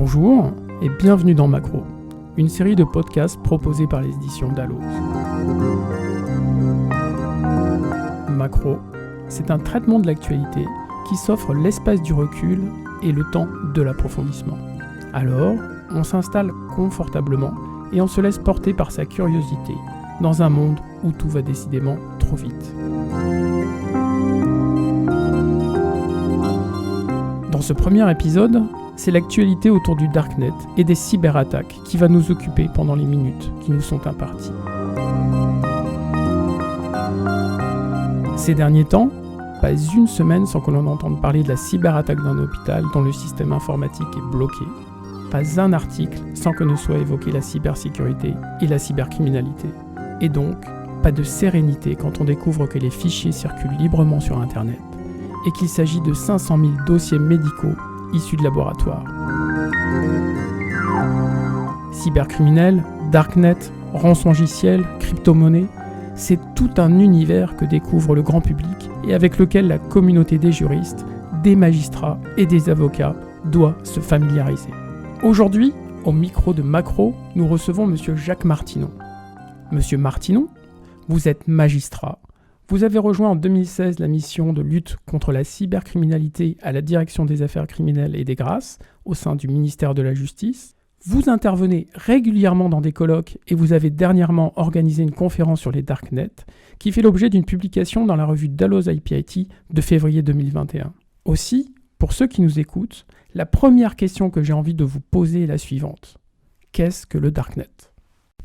Bonjour et bienvenue dans Macro, une série de podcasts proposés par les éditions Dalloz. Macro, c'est un traitement de l'actualité qui s'offre l'espace du recul et le temps de l'approfondissement. Alors, on s'installe confortablement et on se laisse porter par sa curiosité dans un monde où tout va décidément trop vite. Dans ce premier épisode, c'est l'actualité autour du Darknet et des cyberattaques qui va nous occuper pendant les minutes qui nous sont imparties. Ces derniers temps, pas une semaine sans que l'on entende parler de la cyberattaque d'un hôpital dont le système informatique est bloqué. Pas un article sans que ne soit évoquée la cybersécurité et la cybercriminalité. Et donc, pas de sérénité quand on découvre que les fichiers circulent librement sur Internet et qu'il s'agit de 500 000 dossiers médicaux issus de laboratoires. Cybercriminels, Darknet, rançongiciel, crypto-monnaie, c'est tout un univers que découvre le grand public et avec lequel la communauté des juristes, des magistrats et des avocats doit se familiariser. Aujourd'hui, au micro de Macro, nous recevons Monsieur Jacques Martinon. Monsieur Martinon, vous êtes magistrat. Vous avez rejoint en 2016 la mission de lutte contre la cybercriminalité à la Direction des affaires criminelles et des grâces au sein du ministère de la Justice. Vous intervenez régulièrement dans des colloques et vous avez dernièrement organisé une conférence sur les Darknet qui fait l'objet d'une publication dans la revue Dalloz IP-IT de février 2021. Aussi, pour ceux qui nous écoutent, la première question que j'ai envie de vous poser est la suivante. Qu'est-ce que le Darknet ?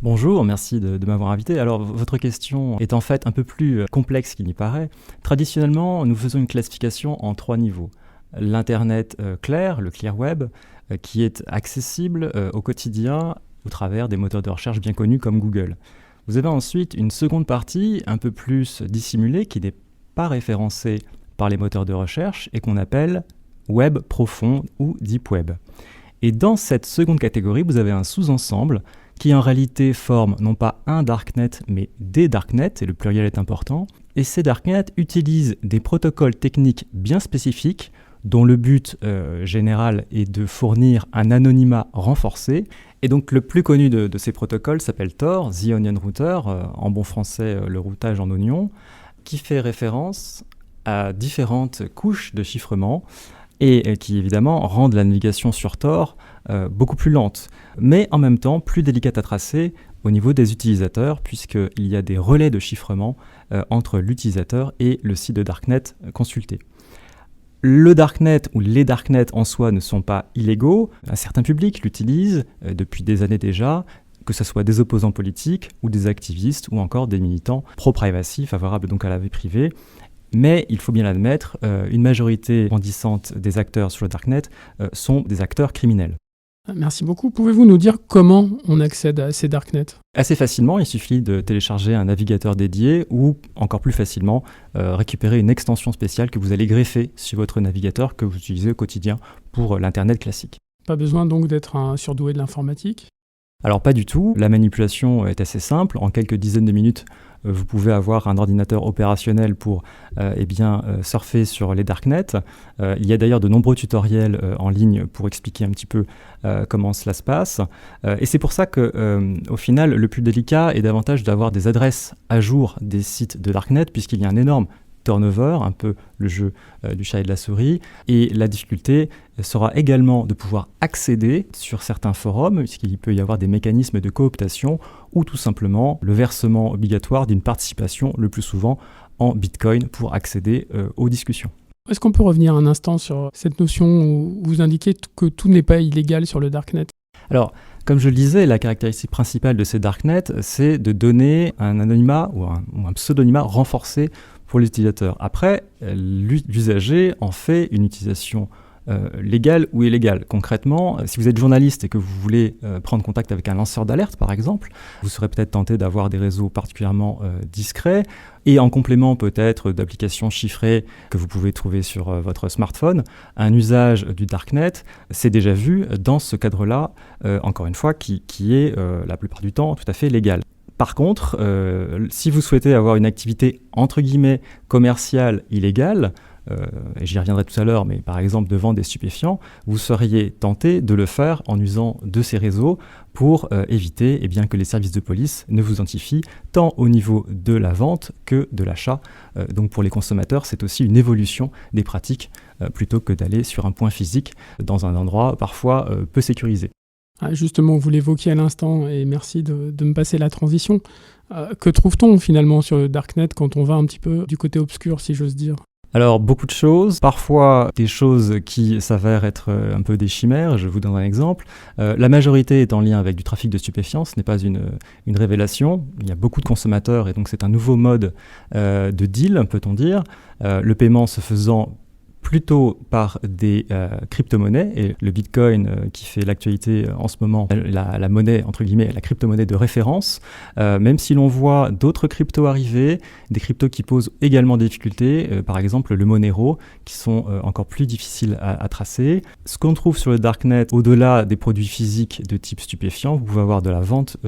Bonjour, merci de m'avoir invité. Alors, votre question est en fait un peu plus complexe qu'il n'y paraît. Traditionnellement, nous faisons une classification en 3 niveaux. L'Internet clair, le clear web, qui est accessible au quotidien au travers des moteurs de recherche bien connus comme Google. Vous avez ensuite une seconde partie un peu plus dissimulée qui n'est pas référencée par les moteurs de recherche et qu'on appelle web profond ou deep web. Et dans cette seconde catégorie, vous avez un sous-ensemble qui en réalité forme non pas un Darknet, mais des Darknets, et le pluriel est important. Et ces Darknets utilisent des protocoles techniques bien spécifiques, dont le but général est de fournir un anonymat renforcé. Et donc le plus connu de ces protocoles s'appelle Tor, The Onion Router, en bon français le routage en oignon, qui fait référence à différentes couches de chiffrement, et qui évidemment rendent la navigation sur Tor beaucoup plus lente, mais en même temps plus délicate à tracer au niveau des utilisateurs, puisqu'il y a des relais de chiffrement entre l'utilisateur et le site de Darknet consulté. Le Darknet ou les Darknets en soi ne sont pas illégaux, un certain public l'utilise depuis des années déjà, que ce soit des opposants politiques ou des activistes ou encore des militants pro-privacy, favorables donc à la vie privée. Mais il faut bien l'admettre, une majorité grandissante des acteurs sur le Darknet sont des acteurs criminels. Merci beaucoup. Pouvez-vous nous dire comment on accède à ces Darknets ? Assez facilement, il suffit de télécharger un navigateur dédié ou, encore plus facilement, récupérer une extension spéciale que vous allez greffer sur votre navigateur que vous utilisez au quotidien pour l'Internet classique. Pas besoin donc d'être un surdoué de l'informatique ? Alors pas du tout, la manipulation est assez simple, en quelques dizaines de minutes vous pouvez avoir un ordinateur opérationnel pour surfer sur les Darknets. Il y a d'ailleurs de nombreux tutoriels en ligne pour expliquer un petit peu comment cela se passe. Et c'est pour ça qu'au final, le plus délicat est davantage d'avoir des adresses à jour des sites de Darknet, puisqu'il y a un énorme turnover, un peu le jeu du chat et de la souris, et la difficulté sera également de pouvoir accéder sur certains forums, puisqu'il peut y avoir des mécanismes de cooptation, ou tout simplement le versement obligatoire d'une participation, le plus souvent en Bitcoin, pour accéder aux discussions. Est-ce qu'on peut revenir un instant sur cette notion où vous indiquez que tout n'est pas illégal sur le Darknet ? Alors, comme je le disais, la caractéristique principale de ces Darknets, c'est de donner un anonymat ou un pseudonymat renforcé pour l'utilisateur. Après, l'usager en fait une utilisation légale ou illégale. Concrètement, si vous êtes journaliste et que vous voulez prendre contact avec un lanceur d'alerte, par exemple, vous serez peut-être tenté d'avoir des réseaux particulièrement discrets et en complément peut-être d'applications chiffrées que vous pouvez trouver sur votre smartphone. Un usage du Darknet, c'est déjà vu dans ce cadre-là, encore une fois, qui est la plupart du temps tout à fait légal. Par contre, si vous souhaitez avoir une activité entre guillemets commerciale illégale, et j'y reviendrai tout à l'heure, mais par exemple de vendre des stupéfiants, vous seriez tenté de le faire en usant de ces réseaux pour éviter que les services de police ne vous identifient tant au niveau de la vente que de l'achat. Donc pour les consommateurs, c'est aussi une évolution des pratiques plutôt que d'aller sur un point physique dans un endroit parfois peu sécurisé. Justement, vous l'évoquiez à l'instant, et merci de me passer la transition. Que trouve-t-on finalement sur le Darknet quand on va un petit peu du côté obscur, si j'ose dire ? Alors, beaucoup de choses, parfois des choses qui s'avèrent être un peu des chimères. Je vous donne un exemple. La majorité est en lien avec du trafic de stupéfiants, ce n'est pas une révélation. Il y a beaucoup de consommateurs et donc c'est un nouveau mode de deal, peut-on dire. Le paiement se faisant plutôt par des crypto-monnaies, et le Bitcoin qui fait l'actualité en ce moment, la monnaie, entre guillemets, la crypto-monnaie de référence, même si l'on voit d'autres cryptos arriver, des cryptos qui posent également des difficultés, par exemple le Monero, qui sont encore plus difficiles à tracer. Ce qu'on trouve sur le Darknet, au-delà des produits physiques de type stupéfiant, vous pouvez avoir de la vente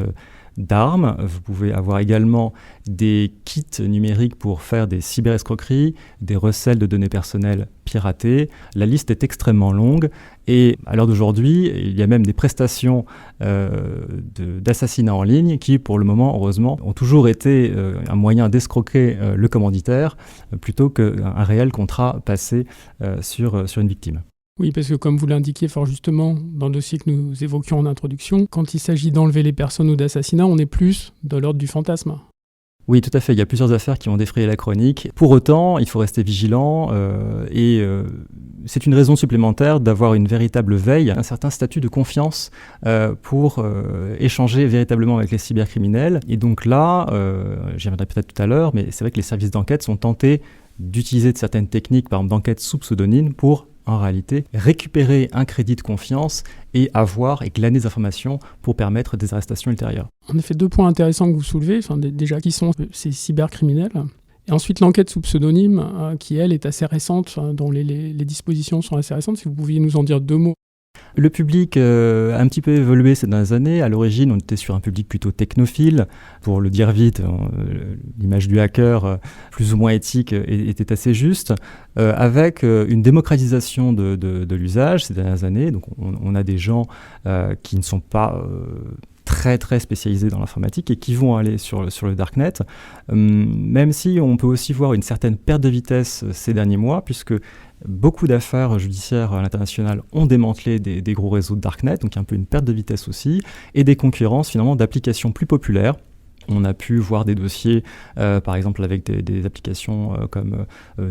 d'armes, vous pouvez avoir également des kits numériques pour faire des cyberescroqueries, des recels de données personnelles piratées. La liste est extrêmement longue et à l'heure d'aujourd'hui, il y a même des prestations d'assassinat en ligne qui, pour le moment, heureusement, ont toujours été un moyen d'escroquer le commanditaire plutôt qu'un réel contrat passé sur une victime. Oui, parce que comme vous l'indiquiez fort justement dans le dossier que nous évoquions en introduction, quand il s'agit d'enlever les personnes ou d'assassinat, on est plus de l'ordre du fantasme. Oui, tout à fait. Il y a plusieurs affaires qui ont défrayé la chronique. Pour autant, il faut rester vigilant et c'est une raison supplémentaire d'avoir une véritable veille, un certain statut de confiance pour échanger véritablement avec les cybercriminels. Et donc là, j'y reviendrai peut-être tout à l'heure, mais c'est vrai que les services d'enquête sont tentés d'utiliser de certaines techniques, par exemple d'enquête sous pseudonyme, pour en réalité récupérer un crédit de confiance et glaner des informations pour permettre des arrestations ultérieures. En effet, 2 points intéressants que vous soulevez, déjà qui sont ces cybercriminels, et ensuite l'enquête sous pseudonyme qui elle est assez récente, dont les dispositions sont assez récentes. Si vous pouviez nous en dire 2 mots. Le public a un petit peu évolué ces dernières années. À l'origine, on était sur un public plutôt technophile. Pour le dire vite, l'image du hacker, plus ou moins éthique, était assez juste, avec une démocratisation de l'usage ces dernières années. Donc on a des gens qui ne sont pas très très spécialisés dans l'informatique et qui vont aller sur le Darknet, même si on peut aussi voir une certaine perte de vitesse ces derniers mois, puisque beaucoup d'affaires judiciaires à l'international ont démantelé des gros réseaux de Darknet, donc un peu une perte de vitesse aussi, et des concurrences finalement d'applications plus populaires. On a pu voir des dossiers, par exemple avec des applications comme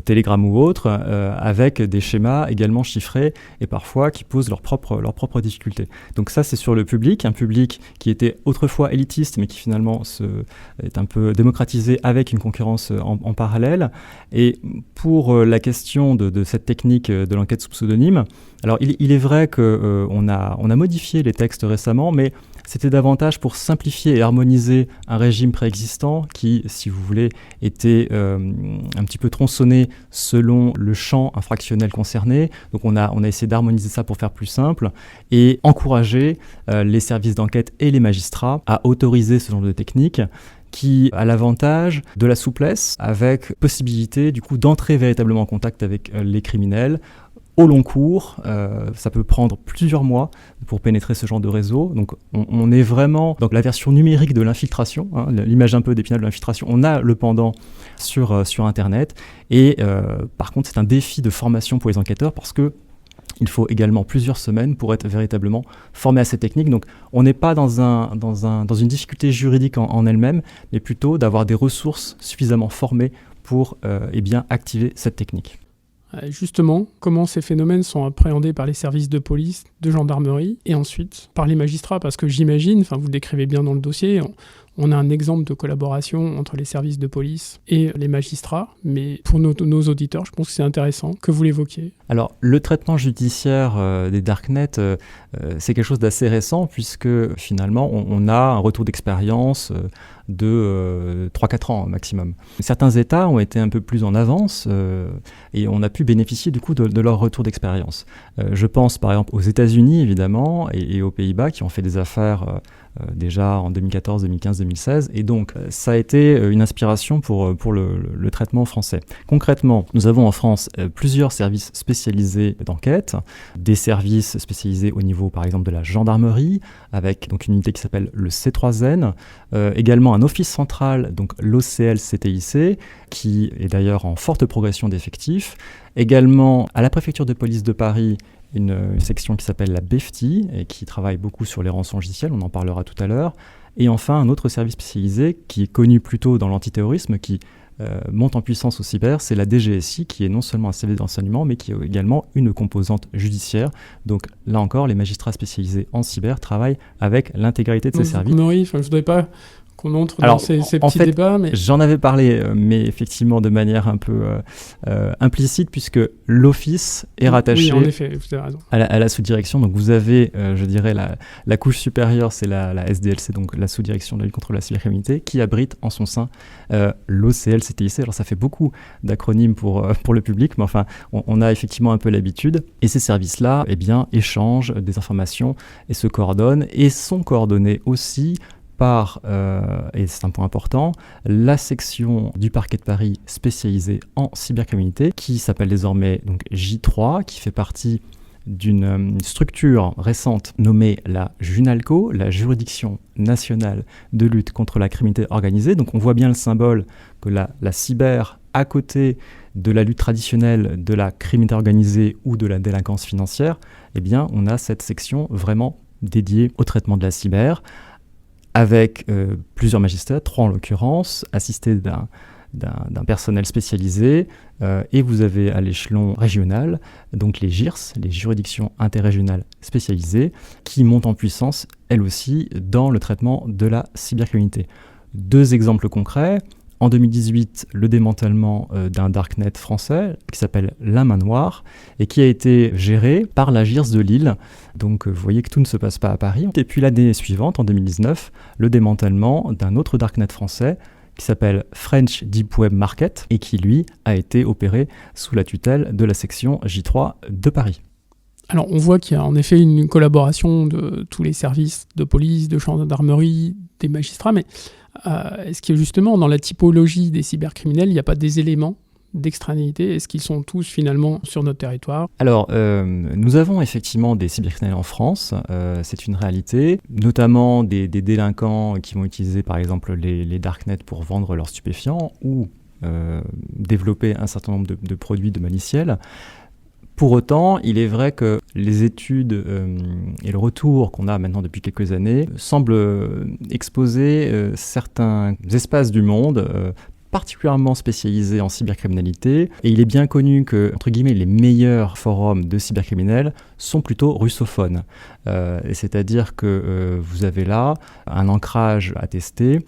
Telegram ou autres, avec des schémas également chiffrés et parfois qui posent leurs propres difficultés. Donc ça, c'est sur le public, un public qui était autrefois élitiste, mais qui finalement est un peu démocratisé avec une concurrence en parallèle. Et pour la question de cette technique de l'enquête sous pseudonyme, alors il est vrai qu'on a modifié les textes récemment, mais c'était davantage pour simplifier et harmoniser un régime préexistant qui, si vous voulez, était un petit peu tronçonné selon le champ infractionnel concerné. Donc on a essayé d'harmoniser ça pour faire plus simple et encourager les services d'enquête et les magistrats à autoriser ce genre de technique qui a l'avantage de la souplesse avec possibilité du coup d'entrer véritablement en contact avec les criminels au long cours. Ça peut prendre plusieurs mois pour pénétrer ce genre de réseau. Donc on est vraiment dans la version numérique de l'infiltration, l'image un peu d'Épinal de l'infiltration. On a le pendant sur Internet et par contre c'est un défi de formation pour les enquêteurs parce que il faut également plusieurs semaines pour être véritablement formé à cette technique. Donc on n'est pas dans une difficulté juridique en elle-même, mais plutôt d'avoir des ressources suffisamment formées pour activer cette technique. Justement, comment ces phénomènes sont appréhendés par les services de police, de gendarmerie et ensuite par les magistrats? Parce que j'imagine, vous le décrivez bien dans le dossier, on a un exemple de collaboration entre les services de police et les magistrats, mais pour nos auditeurs, je pense que c'est intéressant que vous l'évoquiez. Alors, le traitement judiciaire des Darknet, c'est quelque chose d'assez récent puisque finalement, on a un retour d'expérience de 3-4 ans maximum. Certains États ont été un peu plus en avance et on a pu bénéficier du coup de leur retour d'expérience. Je pense par exemple aux États-Unis évidemment et aux Pays-Bas qui ont fait des affaires déjà en 2014, 2015, 2016 et donc ça a été une inspiration pour le traitement français. Concrètement, nous avons en France plusieurs services spécialisés d'enquête, des services spécialisés au niveau par exemple de la gendarmerie avec donc une unité qui s'appelle le C3N, également un office central, donc l'OCL-CTIC, qui est d'ailleurs en forte progression d'effectifs, également à la préfecture de police de Paris, une section qui s'appelle la BEFTI et qui travaille beaucoup sur les rançongiciels, on en parlera tout à l'heure, et enfin un autre service spécialisé qui est connu plutôt dans l'antiterrorisme, qui monte en puissance au cyber, c'est la DGSI qui est non seulement un service d'enseignement mais qui a également une composante judiciaire. Donc là encore, les magistrats spécialisés en cyber travaillent avec l'intégralité de ces services. Je ne voudrais pas qu'on entre dans ces petits débats. Mais... J'en avais parlé, mais effectivement de manière un peu implicite, puisque l'office est rattaché en effet, vous avez raison. à la sous-direction. Donc vous avez, je dirais, la couche supérieure, c'est la SDLC, donc la sous-direction de la lutte contre la cybercriminalité, qui abrite en son sein l'OCL-CTIC. Alors ça fait beaucoup d'acronymes pour le public, mais enfin, on a effectivement un peu l'habitude. Et ces services-là, eh bien, échangent des informations et se coordonnent, et sont coordonnés aussi par, et c'est un point important, la section du parquet de Paris spécialisée en cybercriminalité, qui s'appelle désormais donc, J3, qui fait partie d'une structure récente nommée la JUNALCO, la Juridiction nationale de lutte contre la criminalité organisée. Donc on voit bien le symbole que la cyber, à côté de la lutte traditionnelle de la criminalité organisée ou de la délinquance financière, eh bien on a cette section vraiment dédiée au traitement de la cyber, avec plusieurs magistrats, 3 en l'occurrence, assistés d'un personnel spécialisé, et vous avez à l'échelon régional, donc les JIRS, les juridictions interrégionales spécialisées, qui montent en puissance, elles aussi, dans le traitement de la cybercriminalité. 2 exemples concrets. En 2018, le démantèlement d'un darknet français qui s'appelle La Main Noire et qui a été géré par la JIRS de Lille. Donc vous voyez que tout ne se passe pas à Paris. Et puis l'année suivante, en 2019, le démantèlement d'un autre darknet français qui s'appelle French Deep Web Market et qui, lui, a été opéré sous la tutelle de la section J3 de Paris. Alors on voit qu'il y a en effet une collaboration de tous les services de police, de gendarmerie, des magistrats, mais est-ce que justement dans la typologie des cybercriminels, il n'y a pas des éléments d'extranéité? Est-ce qu'ils sont tous finalement sur notre territoire? Alors, nous avons effectivement des cybercriminels en France, c'est une réalité, notamment des délinquants qui vont utiliser par exemple les darknets pour vendre leurs stupéfiants ou développer un certain nombre de produits de maliciels. Pour autant, il est vrai que les études et le retour qu'on a maintenant depuis quelques années semblent exposer certains espaces du monde particulièrement spécialisés en cybercriminalité. Et il est bien connu que, entre guillemets, les meilleurs forums de cybercriminels sont plutôt russophones. C'est-à-dire que vous avez là un ancrage attesté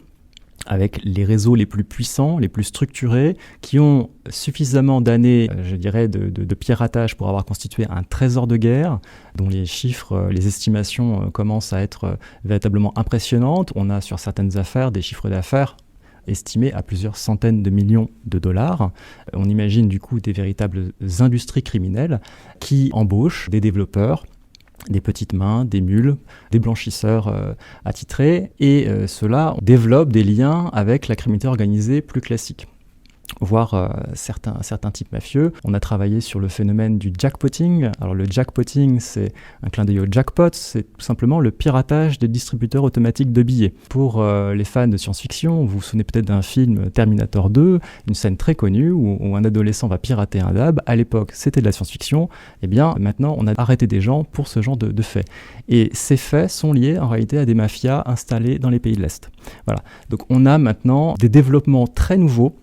avec les réseaux les plus puissants, les plus structurés, qui ont suffisamment d'années, je dirais, de piratage pour avoir constitué un trésor de guerre, dont les chiffres, les estimations commencent à être véritablement impressionnantes. On a sur certaines affaires des chiffres d'affaires estimés à plusieurs centaines de millions de dollars. On imagine du coup des véritables industries criminelles qui embauchent des développeurs, des petites mains, des mules, des blanchisseurs attitrés, et cela développe des liens avec la criminalité organisée plus classique, voire certains types mafieux. On a travaillé sur le phénomène du jackpotting. Alors le jackpotting, c'est un clin d'œil au jackpot, c'est tout simplement le piratage des distributeurs automatiques de billets. Pour les fans de science-fiction, vous vous souvenez peut-être d'un film Terminator 2, une scène très connue où un adolescent va pirater un DAB. À l'époque, c'était de la science-fiction. Eh bien, maintenant, on a arrêté des gens pour ce genre de faits. Et ces faits sont liés en réalité à des mafias installées dans les pays de l'Est. Voilà. Donc on a maintenant des développements très nouveaux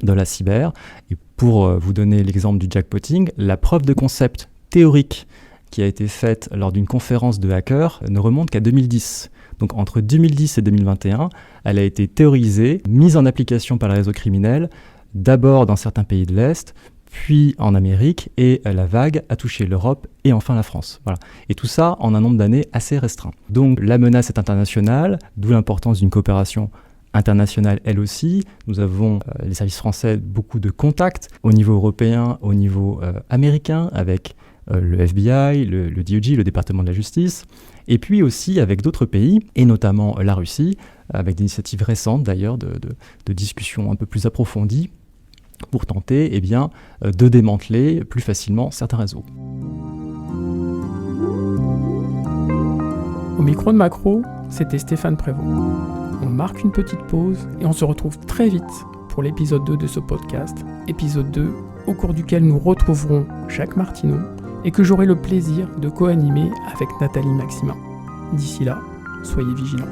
de la cyber. Et pour vous donner l'exemple du jackpotting, la preuve de concept théorique qui a été faite lors d'une conférence de hackers ne remonte qu'à 2010. Donc entre 2010 et 2021, elle a été théorisée, mise en application par le réseau criminel, d'abord dans certains pays de l'Est, puis en Amérique, et la vague a touché l'Europe et enfin la France. Voilà. Et tout ça en un nombre d'années assez restreint. Donc la menace est internationale, d'où l'importance d'une coopération internationale elle aussi. Nous avons, les services français, beaucoup de contacts au niveau européen, au niveau américain, avec le FBI, le DOJ, le département de la justice, et puis aussi avec d'autres pays, et notamment la Russie, avec des initiatives récentes d'ailleurs de discussions un peu plus approfondies pour tenter de démanteler plus facilement certains réseaux. Au micro de Macro, c'était Stéphane Prévost. On marque une petite pause et on se retrouve très vite pour l'épisode 2 de ce podcast, épisode 2 au cours duquel nous retrouverons Jacques Martineau et que j'aurai le plaisir de co-animer avec Nathalie Maximin. D'ici là, soyez vigilants.